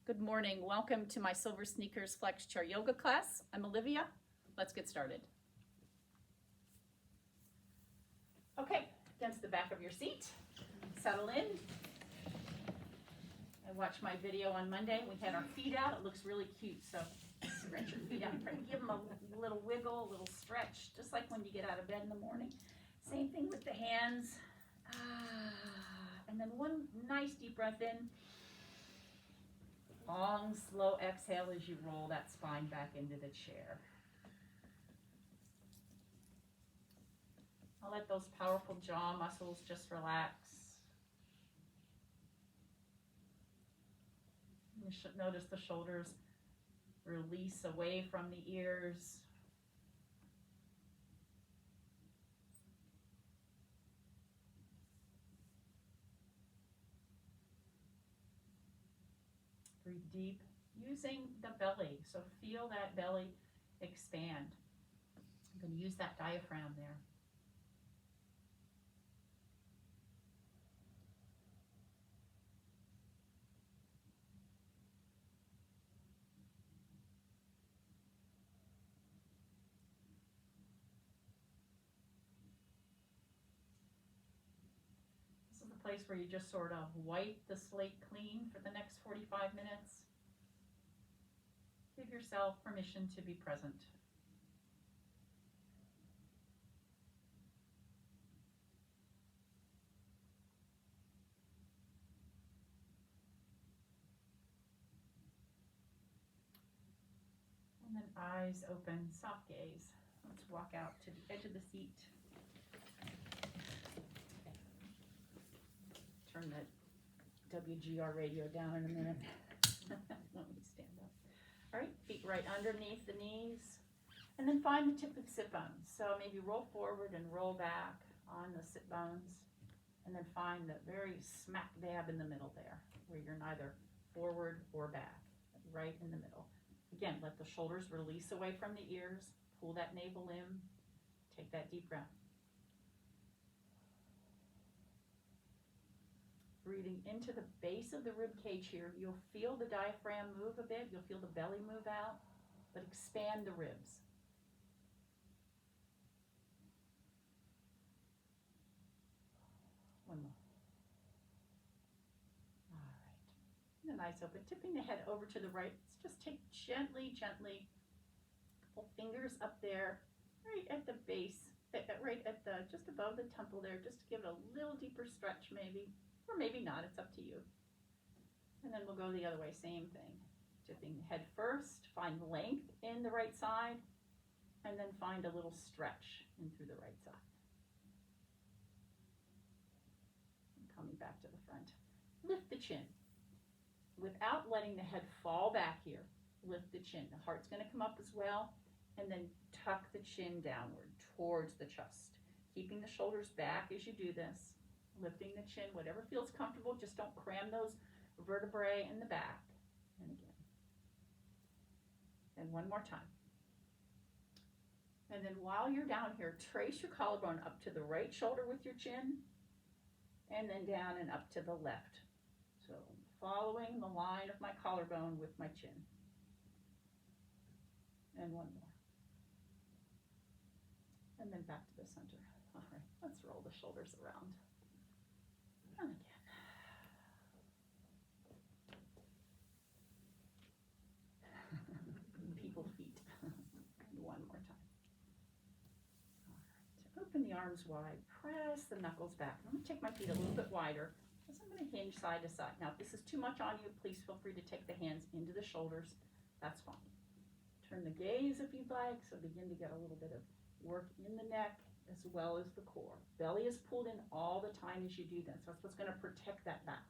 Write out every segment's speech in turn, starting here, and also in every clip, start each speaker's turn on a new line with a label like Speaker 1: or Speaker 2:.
Speaker 1: Good morning. Welcome to my SilverSneakers Flex Chair Yoga class. I'm Olivia. Let's get started. Okay, against the back of your seat, settle in. I watched my video on Monday. We had our feet out. It looks really cute, so stretch your feet out. Give them a little wiggle, a little stretch, just like when you get out of bed in the morning. Same thing with the hands. And then one nice deep breath in. Long, slow exhale as you roll that spine back into the chair. I'll let those powerful jaw muscles just relax. You should notice the shoulders release away from the ears. Breathe deep, using the belly. So feel that belly expand. I'm going to use that diaphragm there. Place where you just sort of wipe the slate clean for the next 45 minutes. Give yourself permission to be present. And then eyes open, soft gaze. Let's walk out to the edge of the seat. Turn the WGR radio down in a minute. Let me stand up. All right, feet right underneath the knees. And then find the tip of the sit bones. So maybe roll forward and roll back on the sit bones. And then find the very smack dab in the middle there, where you're neither forward or back, right in the middle. Again, let the shoulders release away from the ears. Pull that navel in. Take that deep breath. Breathing into the base of the rib cage here, you'll feel the diaphragm move a bit, you'll feel the belly move out, but expand the ribs. One more. All right. And then eyes open, tipping the head over to the right. Let's just take gently, couple fingers up there, right at the base, right at the, just above the temple there, just to give it a little deeper stretch maybe. Or maybe not, it's up to you. And then we'll go the other way, same thing. Tipping the head first, find length in the right side, and then find a little stretch in through the right side. And coming back to the front. Lift the chin. Without letting the head fall back here, lift the chin. The heart's gonna come up as well, and then tuck the chin downward towards the chest. Keeping the shoulders back as you do this. Lifting the chin, whatever feels comfortable, just don't cram those vertebrae in the back. And again. And one more time. And then while you're down here, trace your collarbone up to the right shoulder with your chin, and then down and up to the left. So following the line of my collarbone with my chin. And one more. And then back to the center. All right, let's roll the shoulders around. And again. People feet. One more time. All right. Open the arms wide. Press the knuckles back. I'm going to take my feet a little bit wider because I'm going to hinge side to side. Now, if this is too much on you, please feel free to take the hands into the shoulders. That's fine. Turn the gaze if you'd like. So begin to get a little bit of work in the neck as well as the core. Belly is pulled in all the time as you do this. That's what's going to protect that back.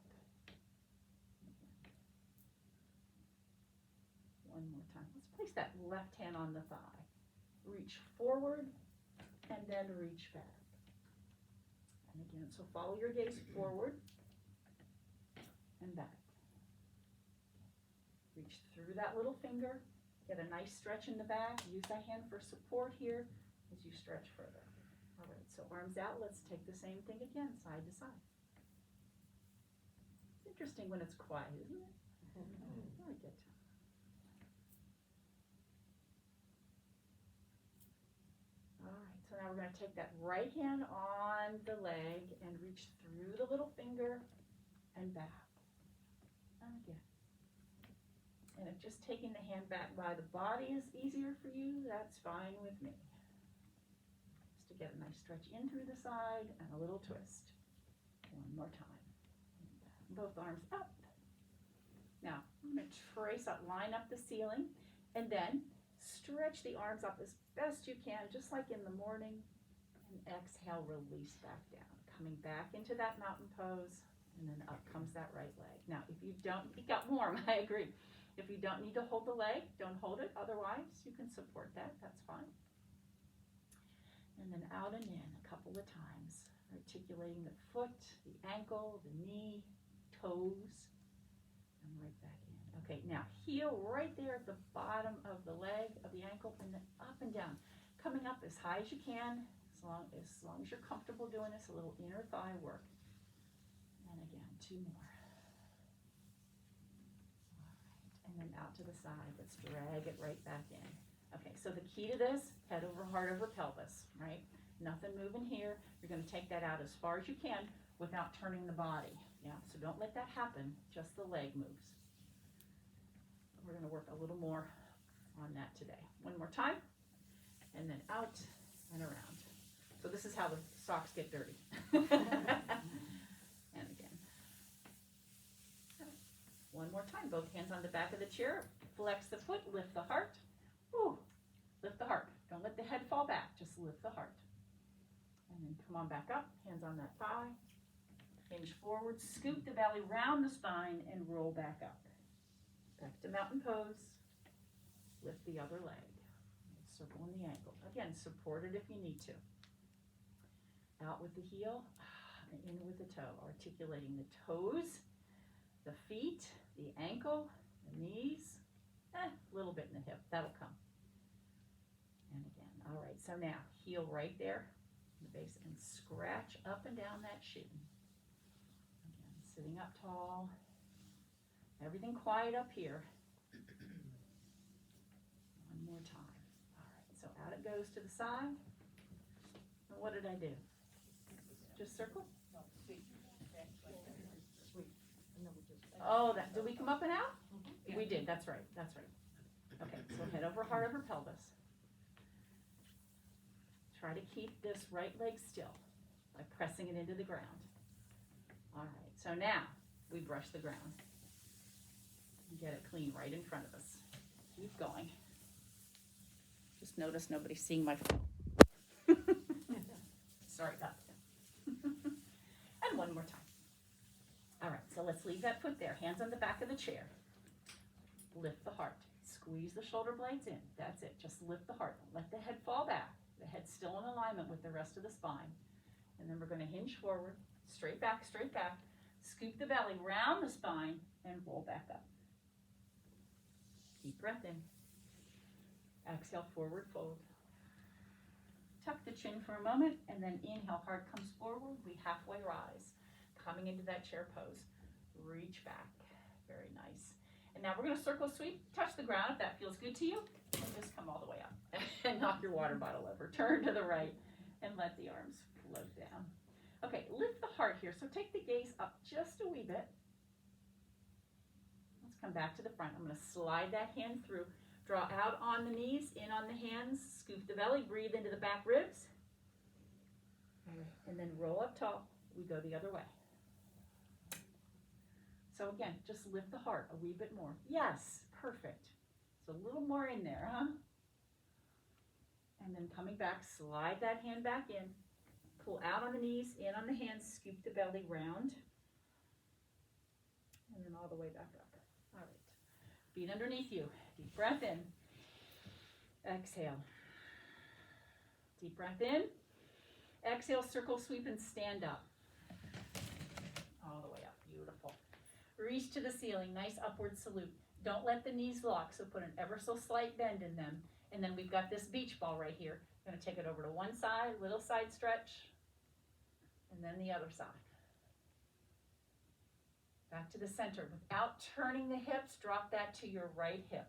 Speaker 1: One more time. Let's place that left hand on the thigh. Reach forward and then reach back. And again, so follow your gaze forward and back. Reach through that little finger. Get a nice stretch in the back. Use that hand for support here as you stretch further. All right, so arms out. Let's take the same thing again, side to side. It's interesting when it's quiet, isn't it? Very good. All right, so now we're going to take that right hand on the leg and reach through the little finger and back. And again. And if just taking the hand back by the body is easier for you, that's fine with me. Just to get a nice stretch in through the side and a little twist. One more time. Both arms up. Now, I'm going to trace up, line up the ceiling, and then stretch the arms up as best you can, just like in the morning. And exhale, release back down. Coming back into that mountain pose, and then up comes that right leg. Now, if you don't, it got warm, I agree. If you don't need to hold the leg, don't hold it. Otherwise, you can support that. That's fine. And then out and in a couple of times, articulating the foot, the ankle, the knee, toes, and right back in. Okay, now heel right there at the bottom of the leg, of the ankle, and then up and down. Coming up as high as you can, as long as you're comfortable doing this, a little inner thigh work. And again, 2 more. And then out to the side. Let's drag it right back in. Okay, so the key to this, head over heart over pelvis, right? Nothing moving here. You're going to take that out as far as you can without turning the body. Yeah, so don't let that happen. Just the leg moves. We're going to work a little more on that today. One more time. And then out and around. So this is how the socks get dirty. And again. One more time, both hands on the back of the chair, flex the foot, lift the heart. Woo. Lift the heart. Don't let the head fall back, just lift the heart. And then come on back up, hands on that thigh. Hinge forward, scoop the belly round the spine and roll back up. Back to mountain pose. Lift the other leg. Circle in the ankle. Again, support it if you need to. Out with the heel, and in with the toe. Articulating the toes, the feet, the ankle, the knees, a little bit in the hip. That'll come. And again. All right, so now heel right there in the base and scratch up and down that shin. Again, sitting up tall. Everything quiet up here. One more time. All right, so out it goes to the side. And what did I do? Just circle?
Speaker 2: No, sweep.
Speaker 1: Oh, that, did we come up and out?
Speaker 2: Yeah.
Speaker 1: We did, that's right, that's right. Okay, so head over heart over pelvis. Try to keep this right leg still by pressing it into the ground. All right, so now we brush the ground. Get it clean right in front of us. Keep going. Just notice nobody's seeing my phone. Sorry about that. And one more time. All right, so let's leave that foot there. Hands on the back of the chair. Lift the heart. Squeeze the shoulder blades in. That's it. Just lift the heart. Let the head fall back. The head's still in alignment with the rest of the spine. And then we're going to hinge forward, straight back, scoop the belly round the spine, and roll back up. Deep breath in. Exhale, forward fold. Tuck the chin for a moment, and then inhale, heart comes forward. We halfway rise. Coming into that chair pose. Reach back. Very nice. And now we're going to circle sweep. Touch the ground if that feels good to you. And just come all the way up. And knock your water bottle over. Turn to the right and let the arms float down. Okay, lift the heart here. So take the gaze up just a wee bit. Let's come back to the front. I'm going to slide that hand through. Draw out on the knees, in on the hands. Scoop the belly. Breathe into the back ribs. And then roll up tall. We go the other way. So again, just lift the heart a wee bit more. Yes, perfect. So a little more in there, huh? And then coming back, slide that hand back in. Pull out on the knees, in on the hands, scoop the belly round. And then all the way back up. All right. Feet underneath you. Deep breath in. Exhale. Deep breath in. Exhale, circle, sweep, and stand up. All the way up. Beautiful. Reach to the ceiling. Nice upward salute. Don't let the knees lock, so put an ever so slight bend in them. And then we've got this beach ball right here. I'm going to take it over to one side, little side stretch, and then the other side. Back to the center. Without turning the hips, drop that to your right hip.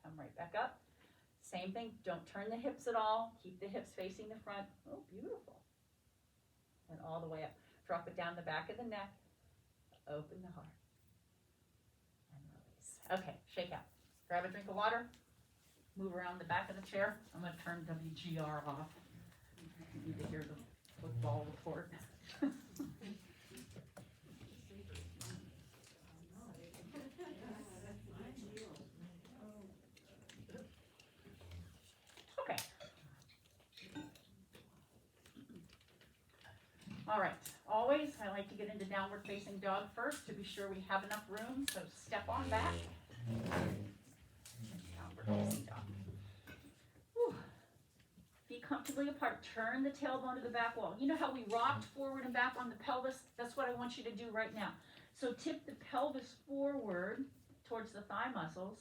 Speaker 1: Come right back up. Same thing, don't turn the hips at all. Keep the hips facing the front. Oh, beautiful. And all the way up. Drop it down the back of the neck. Open the heart. And release. Okay, shake out. Grab a drink of water. Move around the back of the chair. I'm going to turn WGR off. You need to hear the football report. Okay. All right. Always, I like to get into downward facing dog first to be sure we have enough room. So step on back. Downward facing dog. Whew. Feet comfortably apart. Turn the tailbone to the back wall. You know how we rocked forward and back on the pelvis? That's what I want you to do right now. So tip the pelvis forward towards the thigh muscles,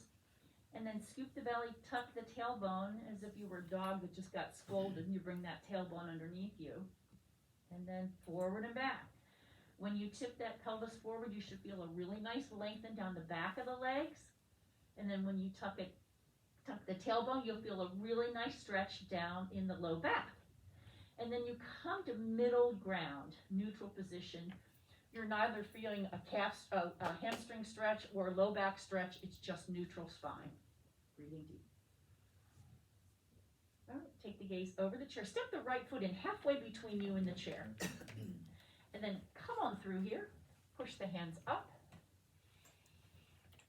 Speaker 1: and then scoop the belly, tuck the tailbone as if you were a dog that just got scolded, and you bring that tailbone underneath you, and then forward and back. When you tip that pelvis forward, you should feel a really nice lengthen down the back of the legs, and then when you tuck the tailbone, you'll feel a really nice stretch down in the low back. And then you come to middle ground, neutral position. You're neither feeling a hamstring stretch or a low back stretch. It's just neutral spine. Breathing deep. All right, take the gaze over the chair. Step the right foot in halfway between you and the chair. And then come on through here. Push the hands up.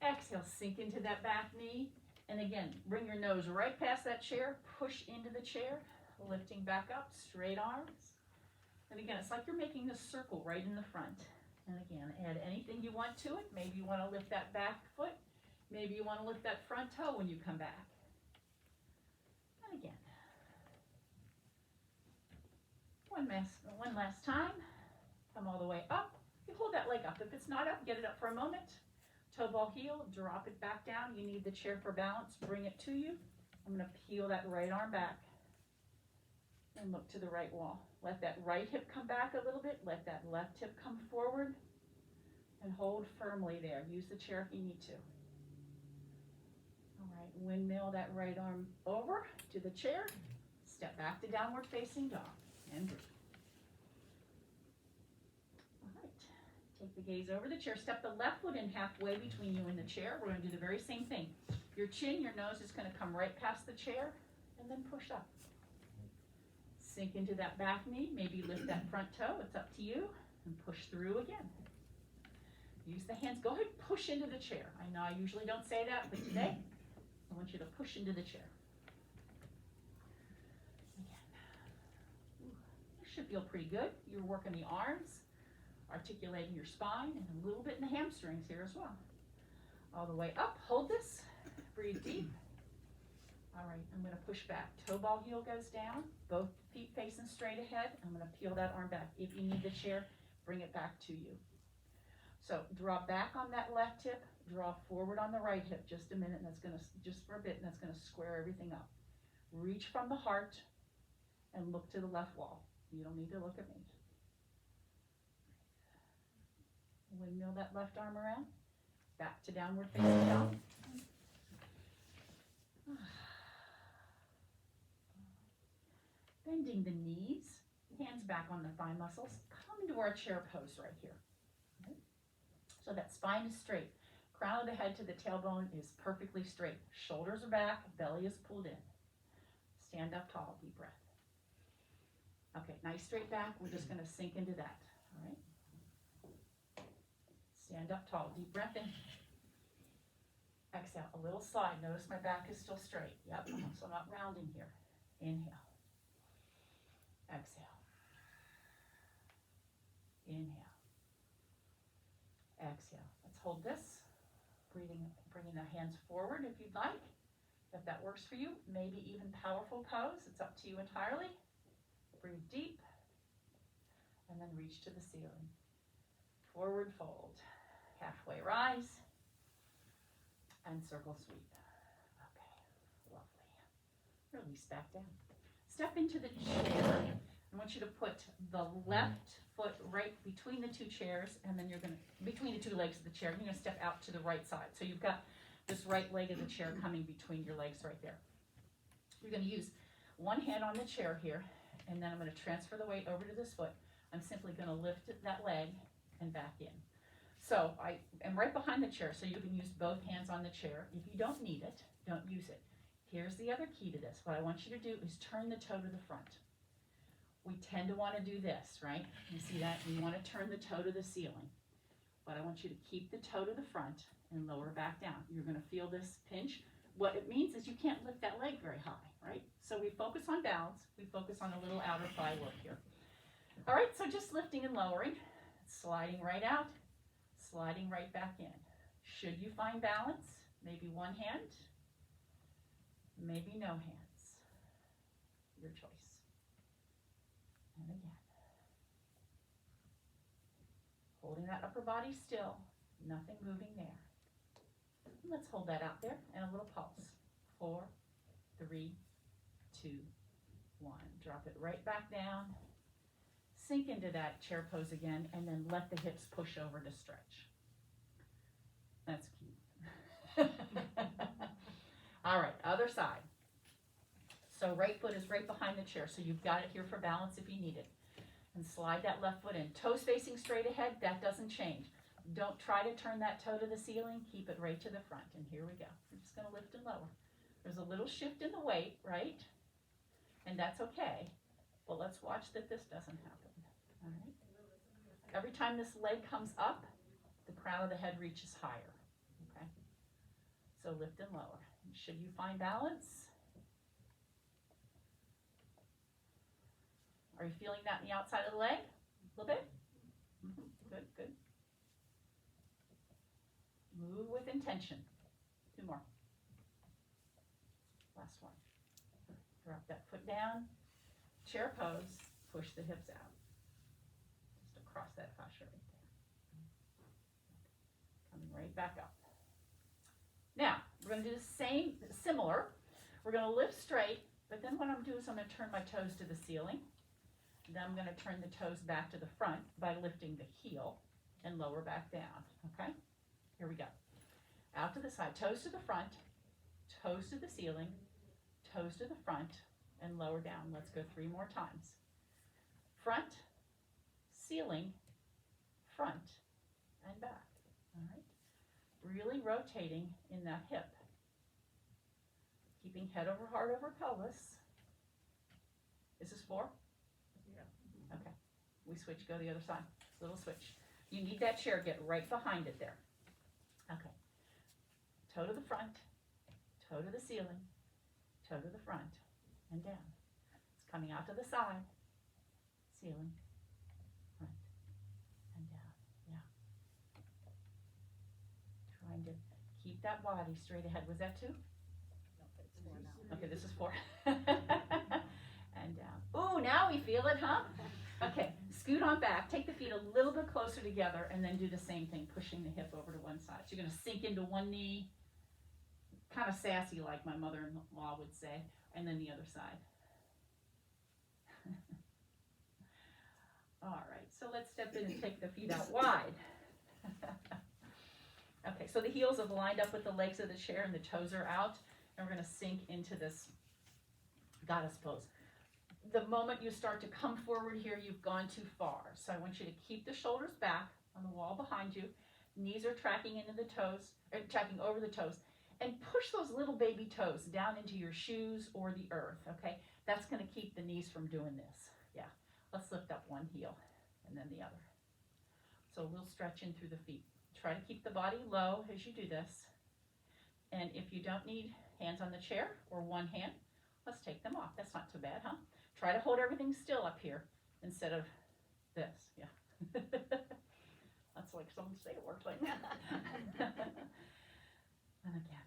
Speaker 1: Exhale, sink into that back knee. And again, bring your nose right past that chair. Push into the chair. Lifting back up, straight arms. And again, it's like you're making a circle right in the front. And again, add anything you want to it. Maybe you want to lift that back foot. Maybe you want to lift that front toe when you come back. And again. One last time. Come all the way up. You hold that leg up. If it's not up, get it up for a moment. Toe ball heel, drop it back down. You need the chair for balance. Bring it to you. I'm going to peel that right arm back. And look to the right wall. Let that right hip come back a little bit. Let that left hip come forward. And hold firmly there. Use the chair if you need to. All right, windmill that right arm over to the chair. Step back to downward facing dog. And breathe. All right, take the gaze over the chair. Step the left foot in halfway between you and the chair. We're going to do the very same thing. Your chin, your nose is going to come right past the chair. And then push up. Sink into that back knee, maybe lift that front toe, it's up to you, and push through again. Use the hands, go ahead, push into the chair. I know I usually don't say that, but today, I want you to push into the chair. Again. Ooh, this should feel pretty good. You're working the arms, articulating your spine, and a little bit in the hamstrings here as well. All the way up, hold this, breathe deep. All right, I'm going to push back. Toe ball heel goes down. Both feet facing straight ahead. I'm going to peel that arm back. If you need the chair, bring it back to you. So draw back on that left hip. Draw forward on the right hip. Just a minute, and that's going to, just for a bit, and that's going to square everything up. Reach from the heart and look to the left wall. You don't need to look at me. Windmill that left arm around. Back to downward facing dog. Bending the knees, hands back on the thigh muscles. Come into our chair pose right here. Okay. So that spine is straight. Crown of the head to the tailbone is perfectly straight. Shoulders are back, belly is pulled in. Stand up tall, deep breath. Okay, nice straight back. We're just going to sink into that. All right. Stand up tall, deep breath in. Exhale, a little slide. Notice my back is still straight. Yep, so I'm not rounding here. Inhale. Exhale. Inhale. Exhale. Let's hold this. Bringing the hands forward if you'd like. If that works for you, maybe even powerful pose. It's up to you entirely. Breathe deep. And then reach to the ceiling. Forward fold. Halfway rise. And circle sweep. Okay. Lovely. Release back down. Step into the chair. I want you to put the left foot right between the two chairs, and then you're going to, between the two legs of the chair, you're going to step out to the right side. So you've got this right leg of the chair coming between your legs right there. You're going to use one hand on the chair here, and then I'm going to transfer the weight over to this foot. I'm simply going to lift that leg and back in. So I am right behind the chair, so you can use both hands on the chair. If you don't need it, don't use it. Here's the other key to this. What I want you to do is turn the toe to the front. We tend to want to do this, right? You see that? We want to turn the toe to the ceiling. But I want you to keep the toe to the front and lower back down. You're going to feel this pinch. What it means is you can't lift that leg very high, right? So we focus on balance. We focus on a little outer thigh work here. All right, so just lifting and lowering, sliding right out, sliding right back in. Should you find balance, maybe one hand, maybe no hands. Your choice. And again. Holding that upper body still, nothing moving there. Let's hold that out there and a little pulse. 4, 3, 2, 1. Drop it right back down. Sink into that chair pose again, and then let the hips push over to stretch. That's cute. All right, other side. So right foot is right behind the chair, so you've got it here for balance if you need it. And slide that left foot in. Toes facing straight ahead, that doesn't change. Don't try to turn that toe to the ceiling. Keep it right to the front. And here we go. We're just going to lift and lower. There's a little shift in the weight, right? And that's okay. But let's watch that this doesn't happen. All right. Every time this leg comes up, the crown of the head reaches higher. Okay. So lift and lower. Should you find balance? Are you feeling that in the outside of the leg? A little bit? Good, good. Move with intention. 2 more. Last one. Drop that foot down. Chair pose. Push the hips out. Just across that fascia right there. Coming right back up. Now, we're going to do the same, similar. We're going to lift straight, but then what I'm going to do is I'm going to turn my toes to the ceiling. Then I'm going to turn the toes back to the front by lifting the heel and lower back down, okay? Here we go. Out to the side, toes to the front, toes to the ceiling, toes to the front, and lower down. Let's go 3 more times. Front, ceiling, front, and back, all right? Really rotating in that hip. Keeping head over heart over pelvis. Is this 4? Okay, we switch, go the other side. Little switch. You need that chair, get right behind it there. Okay, toe to the front, toe to the ceiling, toe to the front, and down. It's coming out to the side, ceiling, front, and down. Yeah. Trying to keep that body straight ahead. Was that 2? No, it's 4 now. Okay, this is 4. And down. Ooh, now we feel it, huh? Okay, scoot on back, take the feet a little bit closer together, and then do the same thing, pushing the hip over to one side. So you're going to sink into one knee, kind of sassy like my mother-in-law would say, and then the other side. All right, so let's step in and take the feet out wide. Okay, so the heels have lined up with the legs of the chair and the toes are out, and we're going to sink into this goddess pose. The moment you start to come forward here, you've gone too far. So I want you to keep the shoulders back on the wall behind you. Knees are tracking into the toes, or tracking over the toes. And push those little baby toes down into your shoes or the earth, okay? That's going to keep the knees from doing this. Yeah. Let's lift up one heel and then the other. So we'll stretch in through the feet. Try to keep the body low as you do this. And if you don't need hands on the chair or one hand, let's take them off. That's not too bad, huh? Try to hold everything still up here instead of this. Yeah. That's like someone say it works like that. And again,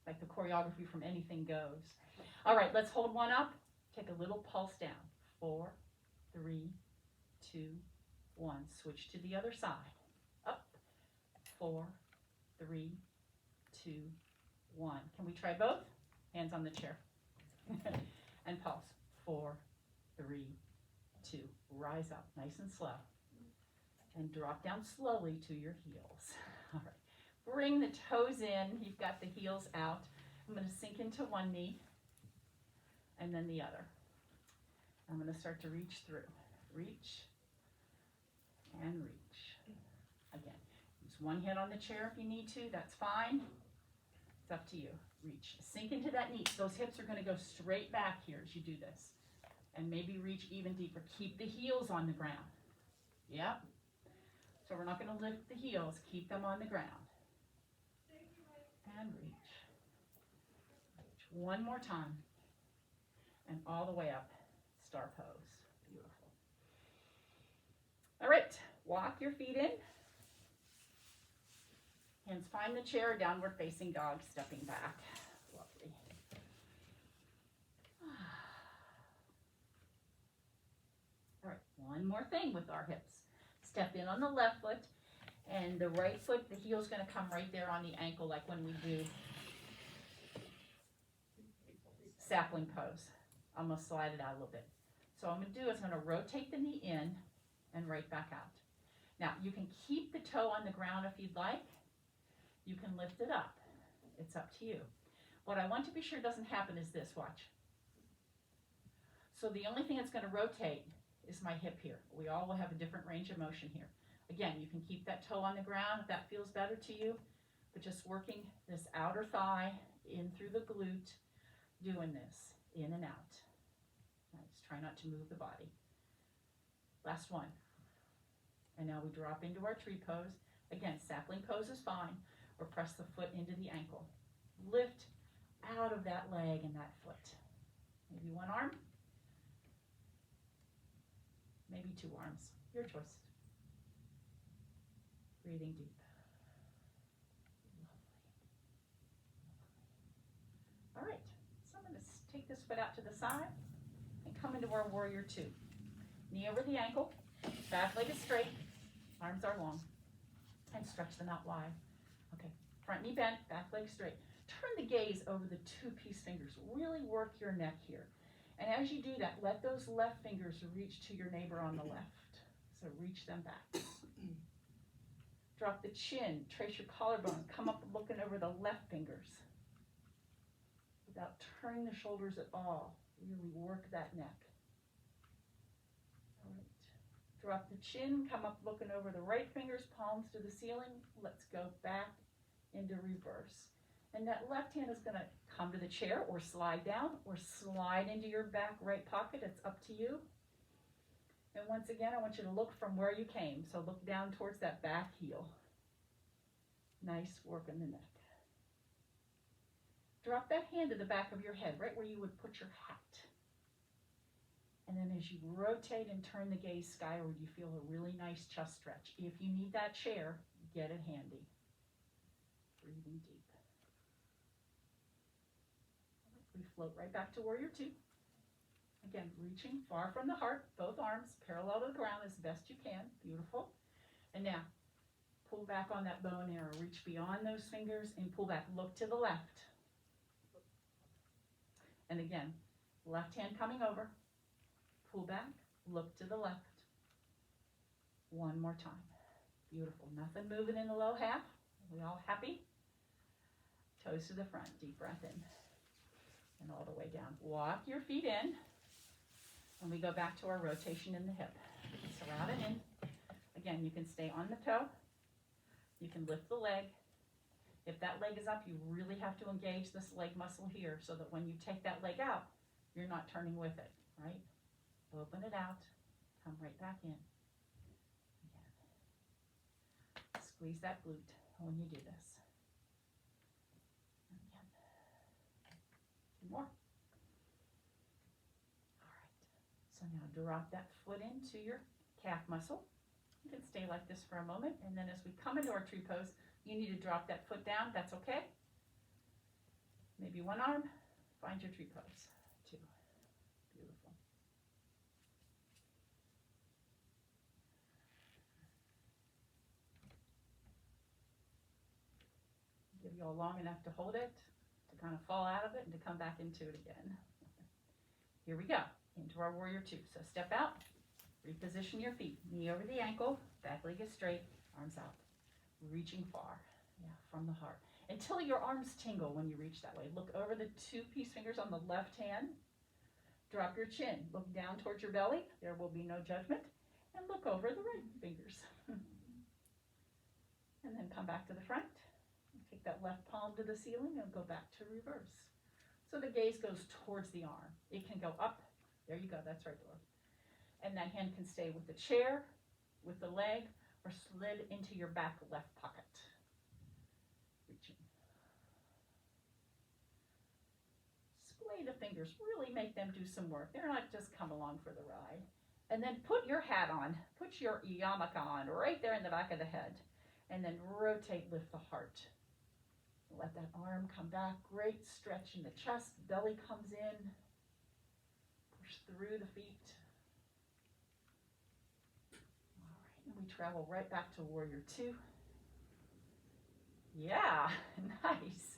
Speaker 1: like the choreography from Anything Goes. All right, let's hold one up. Take a little pulse down. 4, 3, 2, 1. Switch to the other side. Up. 4, 3, 2, 1. Can we try both? Hands on the chair. And pulse. 4, 3, 2, rise up nice and slow. And drop down slowly to your heels. All right, bring the toes in. You've got the heels out. I'm going to sink into one knee and then the other. I'm going to start to reach through. Reach and reach. Again, use one hand on the chair if you need to. That's fine. It's up to you. Reach. Sink into that knee. Those hips are going to go straight back here as you do this. And maybe reach even deeper. Keep the heels on the ground. Yep. So we're not going to lift the heels. Keep them on the ground. And reach. Reach. One more time. And all the way up. Star pose. Beautiful. All right. Walk your feet in. Hands find the chair. Downward facing dog. Stepping back. Lovely. All right. One more thing with our hips. Step in on the left foot, and the right foot, the heel's going to come right there on the ankle, like when we do sapling pose. I'm going to slide it out a little bit. So what I'm going to do is I'm going to rotate the knee in and right back out. Now, you can keep the toe on the ground if you'd like. You can lift it up. It's up to you. What I want to be sure doesn't happen is this, watch. So the only thing that's going to rotate is my hip here. We all will have a different range of motion here. Again, you can keep that toe on the ground if that feels better to you, but just working this outer thigh in through the glute, doing this, in and out. Nice. Try not to move the body. Last one. And now we drop into our tree pose. Again, sapling pose is fine, or press the foot into the ankle. Lift out of that leg and that foot. Maybe one arm. Maybe two arms, your choice. Breathing deep. Lovely. All right, so I'm going to take this foot out to the side and come into our warrior 2. Knee over the ankle, back leg is straight, arms are long, and stretch them out wide. Okay, front knee bent, back leg straight. Turn the gaze over the 2 peace fingers. Really work your neck here. And as you do that, let those left fingers reach to your neighbor on the left. So reach them back. Drop the chin, trace your collarbone, come up looking over the left fingers. Without turning the shoulders at all. Really work that neck. All right. Drop the chin, come up looking over the right fingers, palms to the ceiling. Let's go back into reverse. And that left hand is going to come to the chair or slide down or slide into your back right pocket. It's up to you. And once again, I want you to look from where you came. So look down towards that back heel. Nice work in the neck. Drop that hand to the back of your head, right where you would put your hat. And then as you rotate and turn the gaze skyward, you feel a really nice chest stretch. If you need that chair, get it handy. Breathing deep. We float right back to warrior 2. Again, reaching far from the heart, both arms parallel to the ground as best you can. Beautiful. And now, pull back on that bow and arrow. Reach beyond those fingers and pull back. Look to the left. And again, left hand coming over. Pull back. Look to the left. One more time. Beautiful. Nothing moving in the low half. We all happy? Toes to the front. Deep breath in. And all the way down. Walk your feet in. And we go back to our rotation in the hip. Surround it in. Again, you can stay on the toe. You can lift the leg. If that leg is up, you really have to engage this leg muscle here so that when you take that leg out, you're not turning with it, right? Open it out. Come right back in. Again. Squeeze that glute when you do this. And again. 2 more. All right. So now drop that foot into your calf muscle. You can stay like this for a moment, and then as we come into our tree pose, you need to drop that foot down. That's okay. Maybe one arm. Find your tree pose. 2. Beautiful. Give you all long enough to hold it, to kind of fall out of it, and to come back into it again. Here we go. into our warrior two. So step out, reposition your feet, knee over the ankle, back leg is straight, arms out, reaching far, from the heart, until your arms tingle when you reach that way. Look over the two peace fingers on the left hand, drop your chin, look down towards your belly, there will be no judgment, and look over the right fingers. And then come back to the front, take that left palm to the ceiling and go back to reverse. So the gaze goes towards the arm. It can go up, there you go, that's right, Dora. And that hand can stay with the chair, with the leg, or slid into your back left pocket. Reaching. Splay the fingers, really make them do some work. They're not just come along for the ride. And then put your hat on, put your yarmulke on right there in the back of the head. And then rotate, lift the heart. Let that arm come back, great stretch in the chest, belly comes in. Push through the feet. And we travel right back to warrior two. Yeah, nice.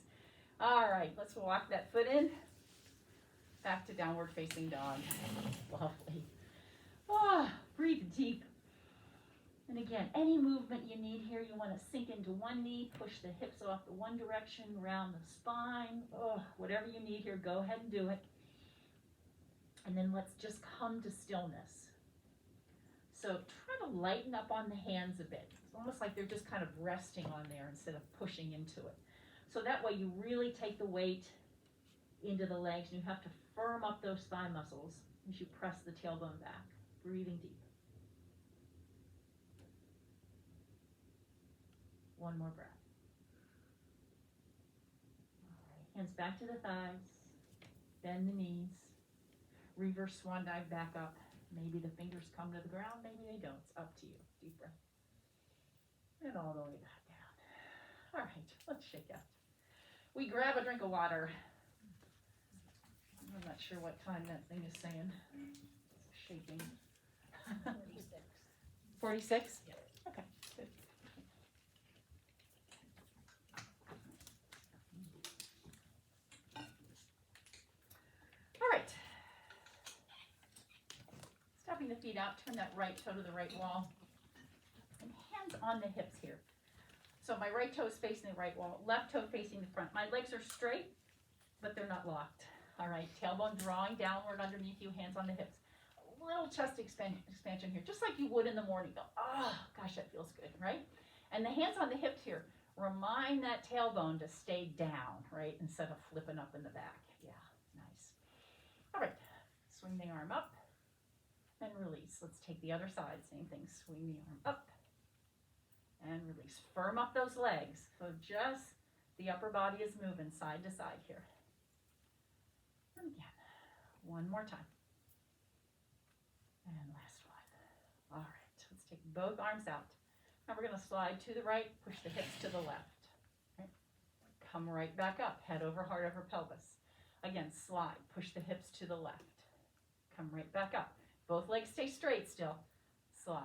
Speaker 1: All right, let's walk that foot in. Back to downward facing dog. Lovely. Breathe deep. And again, any movement you need here, you want to sink into one knee, push the hips off the one direction, round the spine. Whatever you need here, go ahead and do it. And then let's just come to stillness. So try to lighten up on the hands a bit. It's almost like they're just kind of resting on there instead of pushing into it. So that way you really take the weight into the legs, and you have to firm up those thigh muscles as you press the tailbone back. Breathing deep. One more breath. All right, hands back to the thighs. Bend the knees. Reverse swan dive back up. Maybe the fingers come to the ground, maybe they don't. It's up to you. Deep breath. And all the way back down. All right, let's shake out. We grab a drink of water. I'm not sure what time that thing is saying. It's shaking.
Speaker 2: 46.
Speaker 1: 46?
Speaker 2: Yeah.
Speaker 1: Okay, good. All right. Stepping the feet out, turn that right toe to the right wall. And hands on the hips here. So my right toe is facing the right wall, left toe facing the front. My legs are straight, but they're not locked. All right, tailbone drawing downward underneath you, hands on the hips. A little chest expansion here, just like you would in the morning. Go, gosh, that feels good, right? And the hands on the hips here, remind that tailbone to stay down, right, instead of flipping up in the back. Yeah, nice. All right, swing the arm up and release. Let's take the other side, same thing. Swing the arm up and release. Firm up those legs. So just the upper body is moving side to side here. And again, one more time. And last one. All right, let's take both arms out. Now we're going to slide to the right, push the hips to the left. Right. Come right back up, head over heart over pelvis. Again, slide, push the hips to the left. Come right back up. Both legs stay straight still. Slide.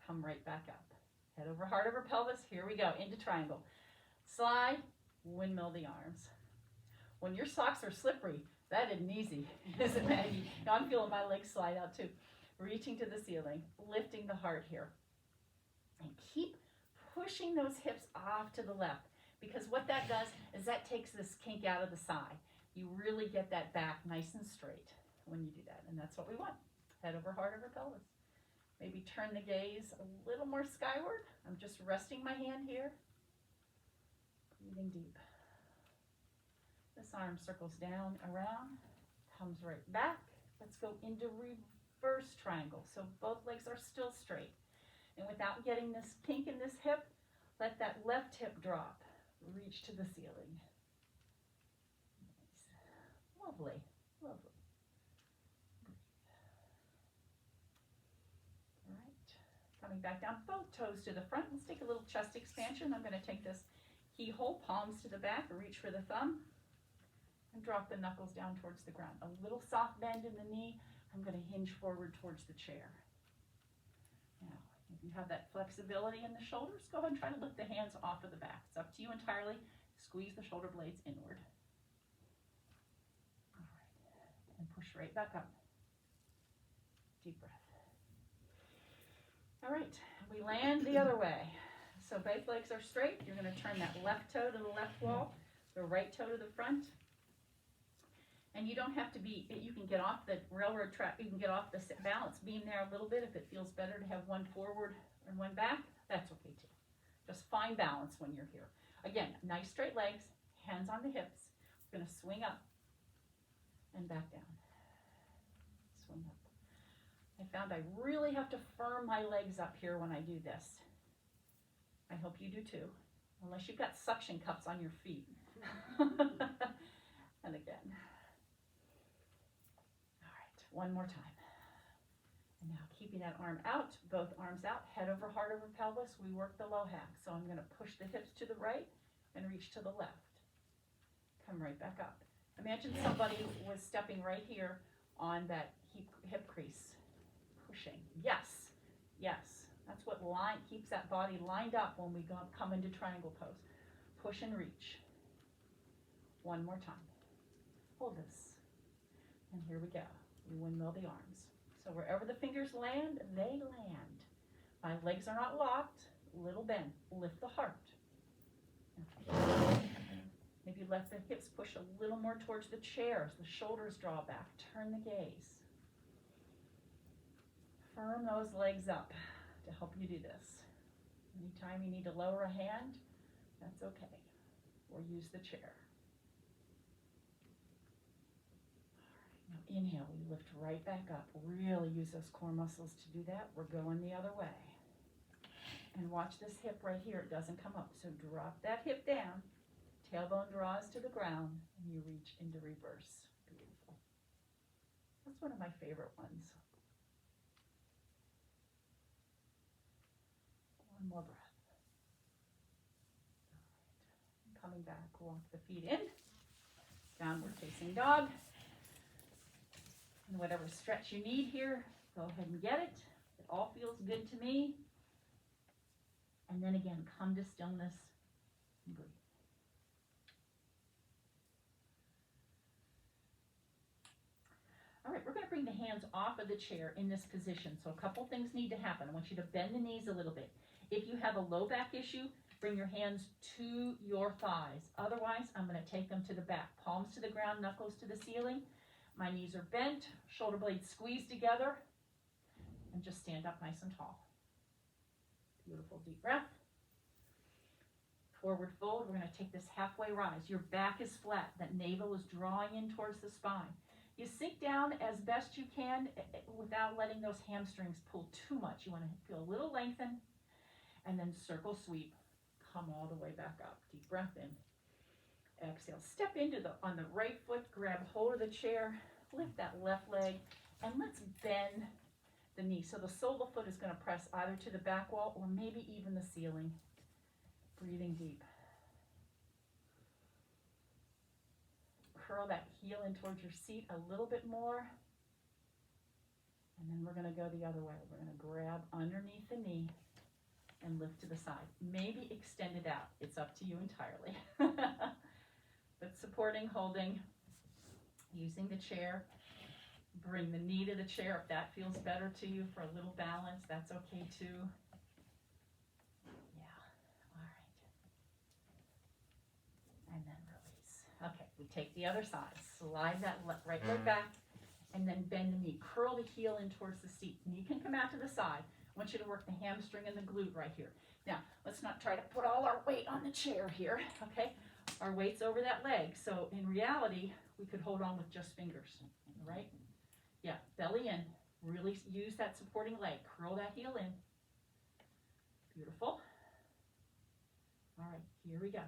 Speaker 1: Come right back up. Head over heart over pelvis. Here we go, into triangle. Slide, windmill the arms. When your socks are slippery, that isn't easy, is it, Maggie? Now I'm feeling my legs slide out too. Reaching to the ceiling, lifting the heart here. And keep pushing those hips off to the left, because what that does is that takes this kink out of the side. You really get that back nice and straight when you do that, and that's what we want. Head over heart over pelvis. Maybe turn the gaze a little more skyward. I'm just resting my hand here. Breathing deep. This arm circles down, around, comes right back. Let's go into reverse triangle. So both legs are still straight. And without getting this kink in this hip, let that left hip drop. Reach to the ceiling. Nice. Lovely, lovely. All right, coming back down, both toes to the front. Let's take a little chest expansion. I'm going to take this keyhole, palms to the back, reach for the thumb. And drop the knuckles down towards the ground. A little soft bend in the knee. I'm going to hinge forward towards the chair. Now, if you have that flexibility in the shoulders, go ahead and try to lift the hands off of the back. It's up to you entirely. Squeeze the shoulder blades inward. All right. And push right back up. Deep breath. All right, we land the other way. So both legs are straight. You're going to turn that left toe to the left wall, the right toe to the front. And you don't have to be, you can get off the railroad track, you can get off the balance beam there a little bit if it feels better to have one forward and one back. That's okay too. Just find balance when you're here. Again, nice straight legs, hands on the hips. We're going to swing up and back down. Swing up. I found I really have to firm my legs up here when I do this. I hope you do too, unless you've got suction cups on your feet. And again. All right, one more time. And now keeping that arm out, both arms out, head over heart over pelvis. We work the low hack. So I'm going to push the hips to the right and reach to the left. Come right back up. Imagine somebody was stepping right here on that hip crease. Pushing. Yes. Yes. That's what keeps that body lined up when we come into triangle pose. Push and reach. One more time. Hold this. And here we go. We windmill the arms. So wherever the fingers land, they land. My legs are not locked. Little bend. Lift the heart. Maybe let the hips push a little more towards the chair as the shoulders draw back. Turn the gaze. Firm those legs up to help you do this. Anytime you need to lower a hand, that's okay. Or use the chair. All right, now inhale, we lift right back up. Really use those core muscles to do that. We're going the other way. And watch this hip right here. It doesn't come up. So drop that hip down. Tailbone draws to the ground, and you reach into reverse. Beautiful. That's one of my favorite ones. One more breath. All right. Coming back, walk the feet in. Downward facing dog. And whatever stretch you need here, go ahead and get it. It all feels good to me. And then again, come to stillness and breathe. All right, we're going to bring the hands off of the chair in this position. So a couple things need to happen. I want you to bend the knees a little bit. If you have a low back issue, bring your hands to your thighs. Otherwise, I'm going to take them to the back. Palms to the ground, knuckles to the ceiling. My knees are bent, shoulder blades squeezed together, and just stand up nice and tall. Beautiful deep breath. Forward fold. We're going to take this halfway rise. Your back is flat. That navel is drawing in towards the spine. You sink down as best you can without letting those hamstrings pull too much. You want to feel a little lengthen, and then circle sweep. Come all the way back up. Deep breath in. Exhale. Step into on the right foot. Grab hold of the chair. Lift that left leg, and let's bend the knee. So the sole of the foot is going to press either to the back wall or maybe even the ceiling. Breathing deep. Curl that heel in towards your seat a little bit more. And then we're going to go the other way. We're going to grab underneath the knee and lift to the side. Maybe extend it out. It's up to you entirely. But supporting, holding, using the chair. Bring the knee to the chair if that feels better to you for a little balance. That's okay too. Yeah. All right. And then release. Okay, we take the other side. Slide that right leg back and then bend the knee. Curl the heel in towards the seat. Knee can come out to the side. I want you to work the hamstring and the glute right here. Now, let's not try to put all our weight on the chair here, okay? Our weight's over that leg. So in reality, we could hold on with just fingers, right? Yeah, belly in. Really use that supporting leg. Curl that heel in. Beautiful. All right, here we go.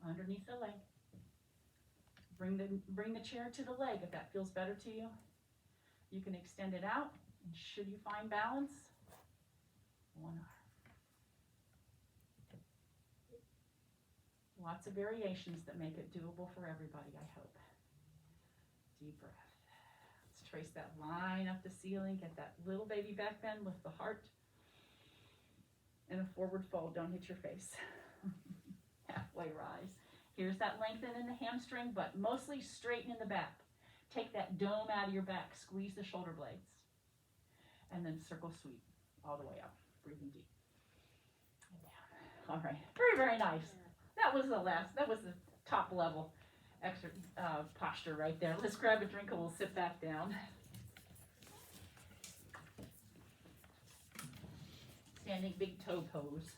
Speaker 1: Underneath the leg. Bring the chair to the leg if that feels better to you. You can extend it out. And should you find balance, one arm. Lots of variations that make it doable for everybody, I hope. Deep breath. Let's trace that line up the ceiling. Get that little baby back bend. Lift the heart. And a forward fold. Don't hit your face. Halfway rise. Here's that lengthen in the hamstring, but mostly straighten in the back. Take that dome out of your back, squeeze the shoulder blades, and then circle sweep all the way up, breathing deep. And down. All right, very, very nice. That was the top level extra posture right there. Let's grab a drink and we'll sit back down. Standing big toe pose.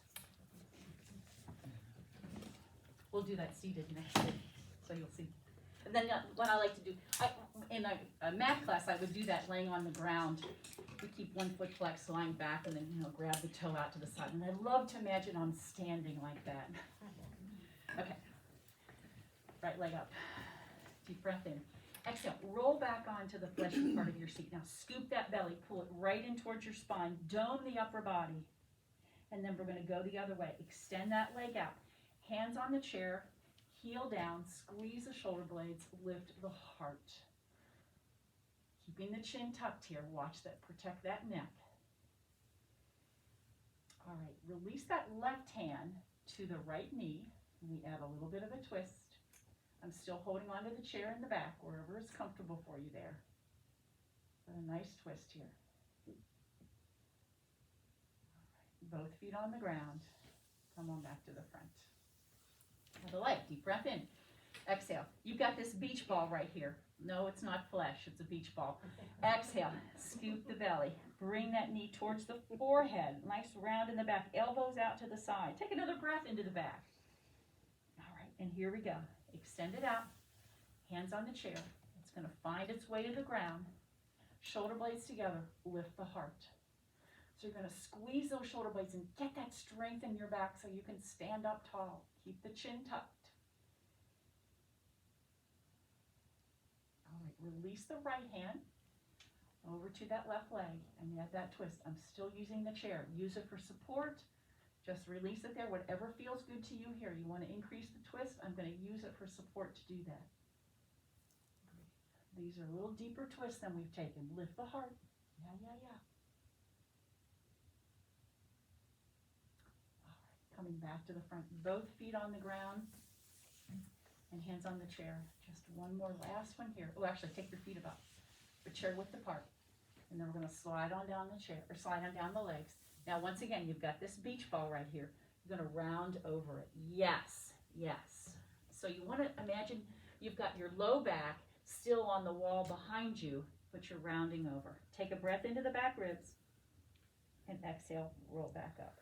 Speaker 1: We'll do that seated next week, so you'll see. And then what I like to do, in a math class, I would do that laying on the ground. We keep one foot flexed, lying back, and then grab the toe out to the side. And I love to imagine I'm standing like that. Okay. Right leg up. Deep breath in. Exhale. Roll back onto the fleshy part of your seat. Now scoop that belly. Pull it right in towards your spine. Dome the upper body. And then we're going to go the other way. Extend that leg out. Hands on the chair. Heel down. Squeeze the shoulder blades. Lift the heart. Keeping the chin tucked here. Watch that. Protect that neck. All right. Release that left hand to the right knee. We add a little bit of a twist. I'm still holding onto the chair in the back, wherever is comfortable for you there. But a nice twist here. All right. Both feet on the ground. Come on back to the front. Other leg. Deep breath in. Exhale. You've got this beach ball right here. No, it's not flesh. It's a beach ball. Exhale. Scoop the belly. Bring that knee towards the forehead. Nice round in the back. Elbows out to the side. Take another breath into the back. All right. And here we go. Extend it out. Hands on the chair. It's going to find its way to the ground. Shoulder blades together. Lift the heart. So you're going to squeeze those shoulder blades and get that strength in your back so you can stand up tall. Keep the chin tucked. All right, release the right hand over to that left leg and add that twist. I'm still using the chair. Use it for support. Just release it there. Whatever feels good to you here. You want to increase the twist? I'm going to use it for support to do that. These are a little deeper twists than we've taken. Lift the heart. Yeah, yeah, yeah. All right, coming back to the front. Both feet on the ground and hands on the chair. Just one more last one here. Oh, actually, take your feet about the chair width apart. And then we're going to slide on down the chair, or slide on down the legs. Now, once again, you've got this beach ball right here. You're going to round over it. Yes, yes. So you want to imagine you've got your low back still on the wall behind you, but you're rounding over. Take a breath into the back ribs and exhale, roll back up.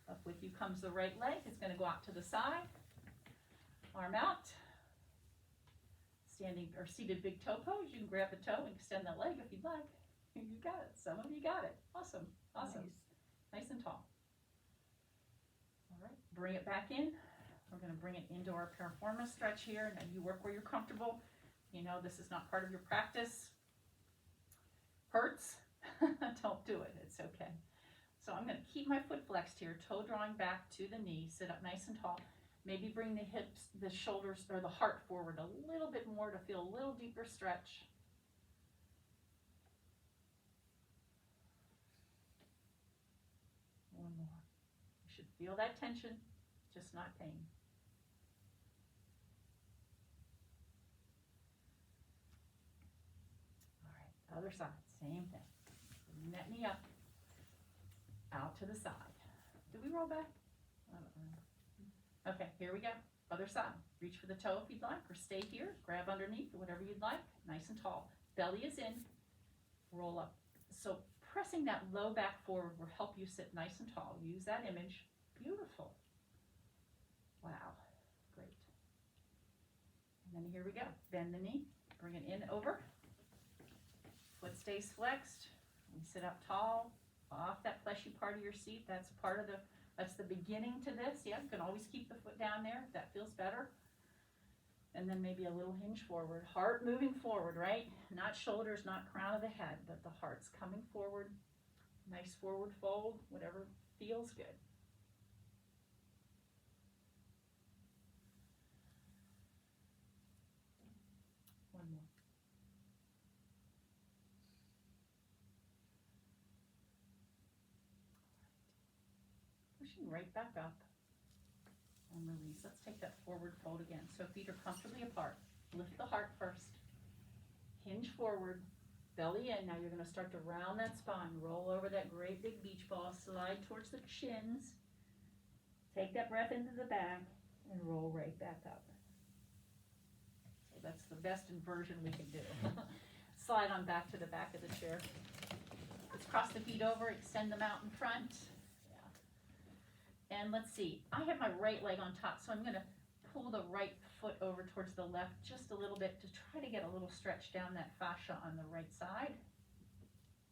Speaker 1: Up with you comes the right leg. It's going to go out to the side. Arm out. Standing or seated big toe pose. You can grab the toe and extend the leg if you'd like. You got it. Some of you got it. Awesome. Awesome. Nice and tall. All right. Bring it back in. We're going to bring it into our Piriformis Stretch here. Now you work where you're comfortable. You know this is not part of your practice. Hurts? Don't do it. It's okay. So I'm going to keep my foot flexed here, toe drawing back to the knee. Sit up nice and tall. Maybe bring the hips, the shoulders, or the heart forward a little bit more to feel a little deeper stretch. One more. You should feel that tension, just not pain. All right, other side, same thing. Bring that knee up, out to the side. Did we roll back? I don't know. Okay, here we go. Other side. Reach for the toe if you'd like, or stay here. Grab underneath, whatever you'd like. Nice and tall. Belly is in. Roll up. So pressing that low back forward will help you sit nice and tall. Use that image. Beautiful. Wow. Great. And then here we go. Bend the knee. Bring it in over. Foot stays flexed. We sit up tall. Off that fleshy part of your seat. That's the beginning to this. Yeah, you can always keep the foot down there if that feels better. And then maybe a little hinge forward. Heart moving forward, right? Not shoulders, not crown of the head, but the heart's coming forward. Nice forward fold, whatever feels good. One more. Pushing right back up. And release. Let's take that forward fold again. So feet are comfortably apart. Lift the heart first. hinge forward, belly in. Now you're gonna start to round that spine, roll over that great big beach ball, slide towards the shins, take that breath into the back, and roll right back up. So that's the best inversion we can do. Slide on back to the back of the chair. Let's cross the feet over, extend them out in front. Yeah. And let's see, I have my right leg on top, so I'm gonna pull the right foot over towards the left just a little bit to try to get a little stretch down that fascia on the right side.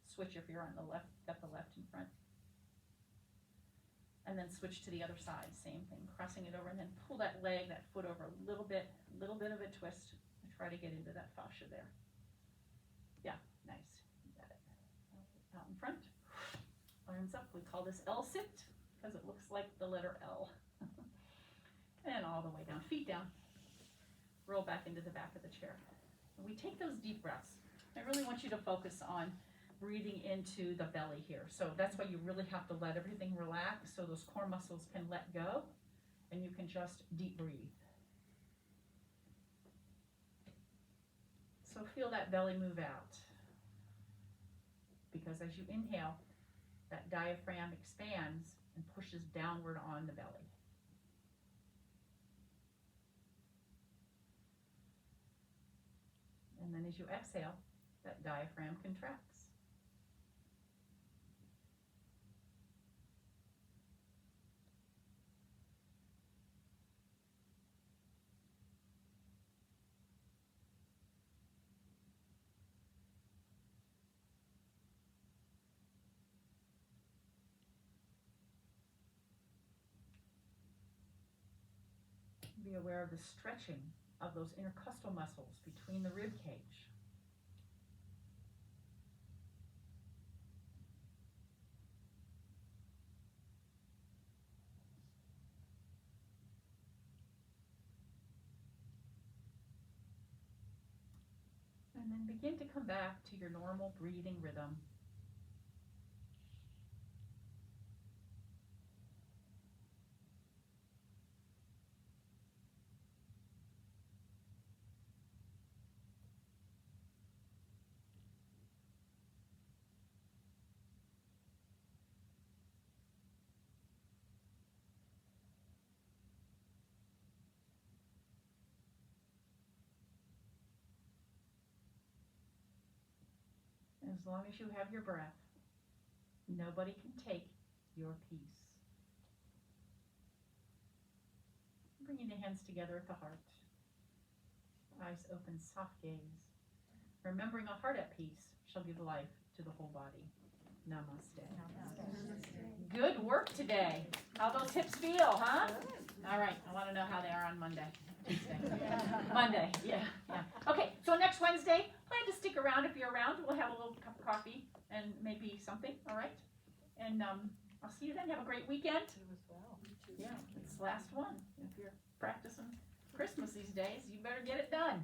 Speaker 1: Switch if you're on the left, got the left in front. And then switch to the other side, same thing, crossing it over, and then pull that leg, that foot over a little bit of a twist to try to get into that fascia there. Yeah, nice, you got it. Out in front, arms up, we call this L sit, because it looks like the letter L. And all the way down, feet down. Roll back into the back of the chair. And we take those deep breaths. I really want you to focus on breathing into the belly here. So that's why you really have to let everything relax so those core muscles can let go and you can just deep breathe. So feel that belly move out. Because as you inhale, that diaphragm expands and pushes downward on the belly. And then as you exhale, that diaphragm contracts. Be aware of the stretching of those intercostal muscles between the rib cage. And then begin to come back to your normal breathing rhythm. As long as you have your breath, nobody can take your peace. Bringing the hands together at the heart. Eyes open, soft gaze. Remembering a heart at peace shall give life to the whole body. Namaste. Namaste. Good work today. How those hips feel, huh? All right, I want to know how they are on Monday. Tuesday. Monday, yeah. Okay, so next Wednesday, plan to stick around if you're around. We'll have a little cup of coffee and maybe something, all right? And I'll see you then. Have a great weekend.
Speaker 2: You as well.
Speaker 1: Yeah, it's the last one. If you're practicing Christmas these days, you better get it done.